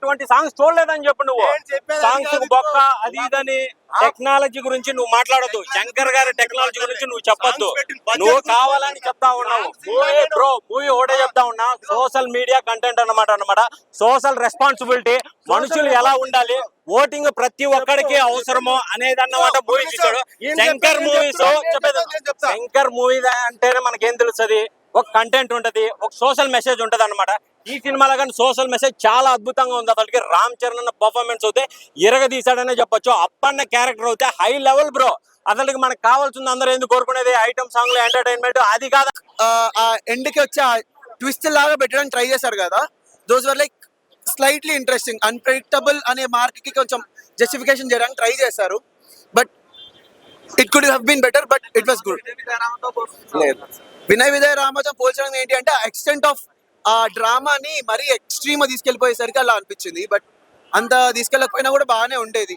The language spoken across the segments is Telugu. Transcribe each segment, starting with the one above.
అటువంటి సాంగ్స్ చూడలేదని చెప్పు నువ్వు. సాంగ్స్ బొక్క అది ఇదని టెక్నాలజీ గురించి నువ్వు మాట్లాడద్దు. శంకర్ గారి టెక్నాలజీ గురించి నువ్వు చెప్పొద్దు. నువ్వు కావాలని చెప్తా ఉన్నావు. మూవీ ఒకటే చెప్తా ఉన్నా, సోషల్ మీడియా కంటెంట్ అన్నమాట. సోషల్ రెస్పాన్సిబిలిటీ, మనుషులు ఎలా ఉండాలి, ఓటింగ్ ప్రతి ఒక్కడికి అవసరమో అనేది అన్నమాట మూవీ చూసాడు. శంకర్ మూవీస్ చెప్పేది, శంకర్ మూవీ అంటేనే మనకేం తెలుస్తుంది, ఒక కంటెంట్ ఉంటది, ఒక సోషల్ మెసేజ్ ఉంటది అన్నమాట. ఈ సినిమాలో కానీ సోషల్ మెసేజ్ చాలా అద్భుతంగా ఉంది. అతనికి రామ్ చరణ్ అన్న పర్ఫార్మెన్స్ అయితే ఇరగదీశాడనే చెప్పొచ్చు. అప్పన్న క్యారెక్టర్ అయితే హై లెవెల్ బ్రో. అతనికి మనకు కావాల్సింది అందరూ ఎందుకు కోరుకునేది ఐటమ్ సాంగ్ లో ఎంటర్టైన్మెంట్ అది కాదు. ఆ ఎండ్ కి వచ్చి ట్విస్ట్ లాగా పెట్టడానికి ట్రై చేశారు కదా, those were like slightly interesting. Unpredictable అనే మార్క్ కి కొంచెం జస్టిఫికేషన్ చేయడానికి ట్రై చేశారు, but it could have been better, but it was good. Vinay Vijay రామతో పోల్చడం ఏంటి అంటే ఎక్స్టెంట్ ఆఫ్ ఆ డ్రామాని మరీ ఎక్స్ట్రీమ్ తీసుకెళ్లిపోయేసరికి అలా అనిపించింది, బట్ అంత తీసుకెళ్ళకపోయినా కూడా బాగానే ఉండేది.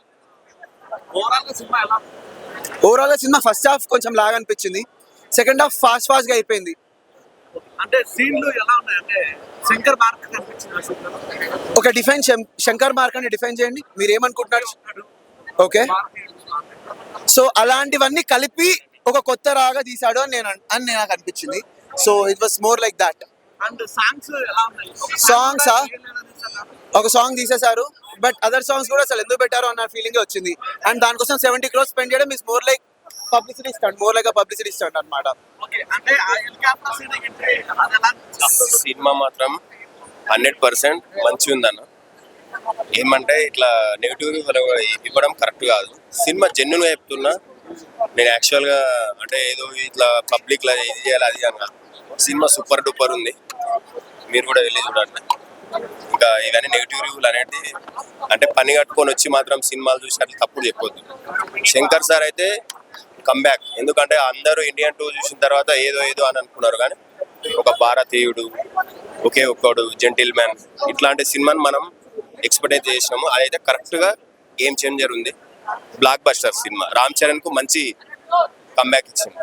ఓవరాల్ గా సినిమా ఫస్ట్ హాఫ్ కొంచెం లాగా అనిపించింది, సెకండ్ హాఫ్ ఫాస్ట్ గా అయిపోయింది. అంటే సీన్లు ఎలా ఉన్నాయి అంటే శంకర్ మార్క్ కనిపించింది. ఒక డిఫైన్ శంకర్ మార్క్ అని డిఫైన్ చేయండి, మీరు ఏమనుకుంటున్నారు? ఓకే, సో అలాంటివన్నీ కలిపి ఒక కొత్త రాగా తీసాడు అని నాకు అనిపించింది. So it was more like that. And songs ఎలా ఉన్నాయి? సాంగ్సా ఒక సాంగ్ తీసేశారు, బట్ అదర్ సాంగ్స్ కూడా అసలు ఎందుకు పెట్టారు అన్న ఫీలింగ్ వచ్చింది. అండ్ దానికోసం 70 crores స్పెండ్ చేయడం is more like publicity stunt, more like publicity stunt అన్నమాట. సినిమా మాత్రం 100% మంచిగా ఉందన్న. ఏమంటే ఇట్లా నెగిటివ్ ఇవ్వడం కరెక్ట్ కాదు. సినిమా జెన్యున్ గా చెప్తున్నా నేను. యాక్చువల్గా అంటే ఏదో ఇట్లా పబ్లిక్ లా ఇది చేయాలి అది అని కాదు. సినిమా సూపర్ డూపర్ ఉంది, మీరు కూడా వెళ్ళి చూడండి. ఇంకా ఇవన్నీ నెగిటివ్ రివ్యూలు అనేది అంటే పని కట్టుకొని వచ్చి మాత్రం సినిమాలు చూసి అట్లా తప్పుడు చెప్పొద్దు. శంకర్ సార్ అయితే కమ్బ్యాక్, ఎందుకంటే అందరూ ఇండియన్ 2 చూసిన తర్వాత ఏదో ఏదో అని అనుకున్నారు, కానీ ఒక భారతీయుడు, ఒకే ఒక్కడు, జెంటిల్ మ్యాన్ ఇట్లాంటి సినిమాని మనం ఎక్స్పెక్ట్ చేసినాము. అదైతే కరెక్ట్గా గేమ్ చేంజర్ ఉంది. Block buster cinema. Ram Charan కు మంచి కమ్బ్యాక్ ఇచ్చింది.